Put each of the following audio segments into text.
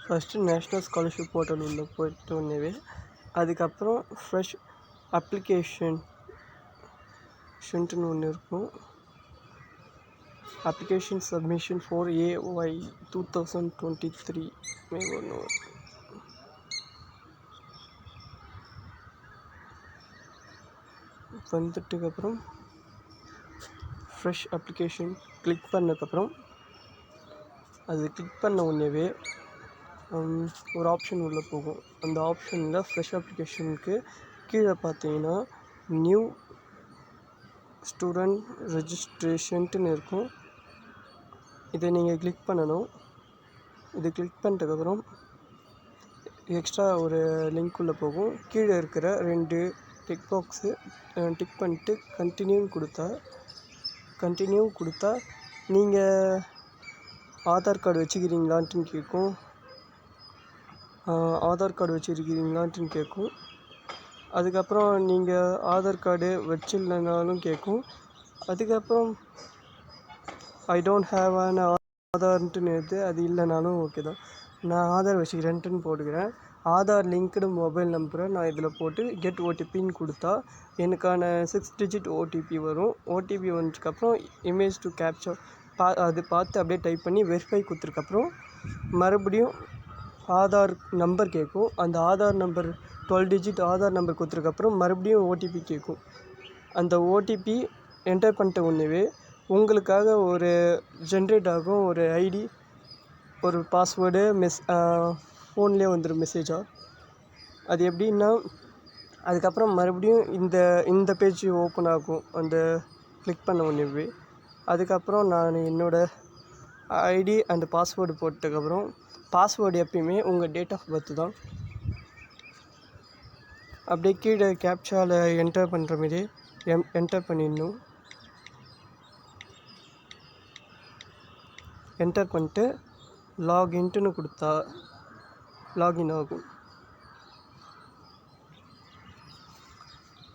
First national scholarship portal உள்ள போயிட்டோன்னே அதுக்கப்புறம் fresh அப்ளிகேஷன்ட்டுன்னு ஒன்று இருக்கும். அப்ளிகேஷன் சப்மிஷன் ஃபார் AY 2023 ஒன்று வந்துட்டுக்கப்புறம் ஃப்ரெஷ் அப்ளிகேஷன் கிளிக் பண்ணதுக்கப்புறம் அது கிளிக் பண்ண உடனேவே ஒரு ஆப்ஷன் உள்ளே போகும். அந்த ஆப்ஷனில் ஃப்ரெஷ் அப்ளிகேஷனுக்கு கீழே பார்த்தீங்கன்னா நியூ ஸ்டூடெண்ட் ரெஜிஸ்ட்ரேஷன்ட்டுன்னு இருக்கும். இதை நீங்கள் கிளிக் பண்ணணும். இது கிளிக் பண்ணிட்டதுக்கப்புறம் எக்ஸ்ட்ரா ஒரு லிங்க் உள்ளே போகும். கீழே இருக்கிற 2 டிக் பாக்ஸு டிக் பண்ணிட்டு கண்டினியூ கொடுத்தா நீங்கள் ஆதார் கார்டு வச்சுக்கிறீங்களான்ட்டு கேட்கும். ஆதார் கார்டு வச்சுருக்கிறீங்களான்ட்டு கேட்கும். அதுக்கப்புறம் நீங்கள் ஆதார் கார்டு வச்சில்லைனாலும் கேட்கும். அதுக்கப்புறம் ஐ டோன்ட் ஹேவ் அன் ஆதார்ன்ட்டுன்னு அது இல்லைனாலும் ஓகே தான். நான் ஆதார் வச்சுக்கிறேன்ட்டுன்னு போட்டுக்கிறேன். ஆதார் லிங்க்டு மொபைல் நம்பரை நான் இதில் போட்டு கெட் ஓடிபின்னு கொடுத்தா எனக்கான 6 டிஜிட் ஓடிபி வரும். ஓடிபி வந்ததுக்கப்புறம் இமேஜ் டு கேப்சர் அது பார்த்து அப்படியே டைப் பண்ணி வெரிஃபை கொடுத்ததுக்கப்புறம் மறுபடியும் ஆதார் நம்பர் கேட்கும். அந்த Aadhaar number 12 digit Aadhaar number கொடுத்ததுக்கப்புறம் மறுபடியும் ஓடிபி கேட்கும். அந்த ஓடிபி என்டர் பண்ணிட்ட உடனேவே உங்களுக்காக ஒரு ஜென்ரேட் ஆகும் ஒரு ஐடி, ஒரு பாஸ்வேர்டு ஃபோன்லேயே வந்துடும் மெசேஜாக. அது எப்படின்னா அதுக்கப்புறம் மறுபடியும் இந்த பேஜ் ஓப்பன் ஆகும் அந்த கிளிக் பண்ண உடனேவே. அதுக்கப்புறம் நான் என்னோடய ஐடி அண்ட் பாஸ்வேர்டு போட்டதுக்கப்புறம் பாஸ்வேர்டு எப்பயுமே உங்கள் டேட் ஆஃப் பர்த் தான். அப்படியே கீழே கேப்சாவில் என்டர் பண்ணுற மாரி என்டர் பண்ணிடணும். என்டர் பண்ணிட்டு லாகின்ட்டுன்னு கொடுத்தா லாகின் ஆகும்.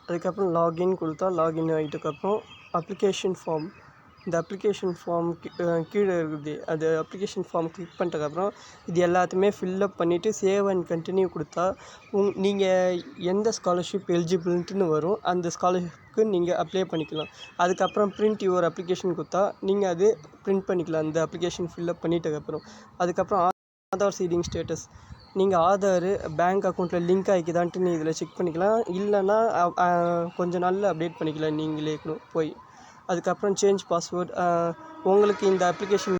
அதுக்கப்புறம் லாகின் கொடுத்தா லாகின் ஆகிட்டதுக்கப்புறம் அப்ளிகேஷன் ஃபார்ம், இந்த அப்ளிகேஷன் ஃபார்ம் கீழே இருக்குது. அது அப்ளிகேஷன் ஃபார்ம் கிளிக் பண்ணிட்டதுக்கப்புறம் இது எல்லாத்தையுமே ஃபில்லப் பண்ணிவிட்டு சேவ் அண்ட் கண்டினியூ கொடுத்தா நீங்கள் எந்த ஸ்காலர்ஷிப் எலிஜிபிள்ட்டுன்னு வரும். அந்த ஸ்காலர்ஷிப்க்கு நீங்கள் அப்ளை பண்ணிக்கலாம். அதுக்கப்புறம் பிரிண்ட் யுவர் அப்ளிகேஷன் கொடுத்தா நீங்கள் அது பிரிண்ட் பண்ணிக்கலாம் அந்த அப்ளிகேஷன் ஃபில்லப் பண்ணிட்டதுக்கப்புறம். அதுக்கப்புறம் ஆதார் சீடிங் ஸ்டேட்டஸ், நீங்கள் ஆதார் பேங்க் அக்கௌண்ட்டில் லிங்க் ஆகிக்குதான்ட்டு இதில் செக் பண்ணிக்கலாம். இல்லைன்னா கொஞ்ச நாளில் அப்டேட் பண்ணிக்கலாம் நீங்களே போய். அதுக்கப்புறம் சேஞ்ச் பாஸ்வேர்ட், உங்களுக்கு இந்த அப்ளிகேஷன்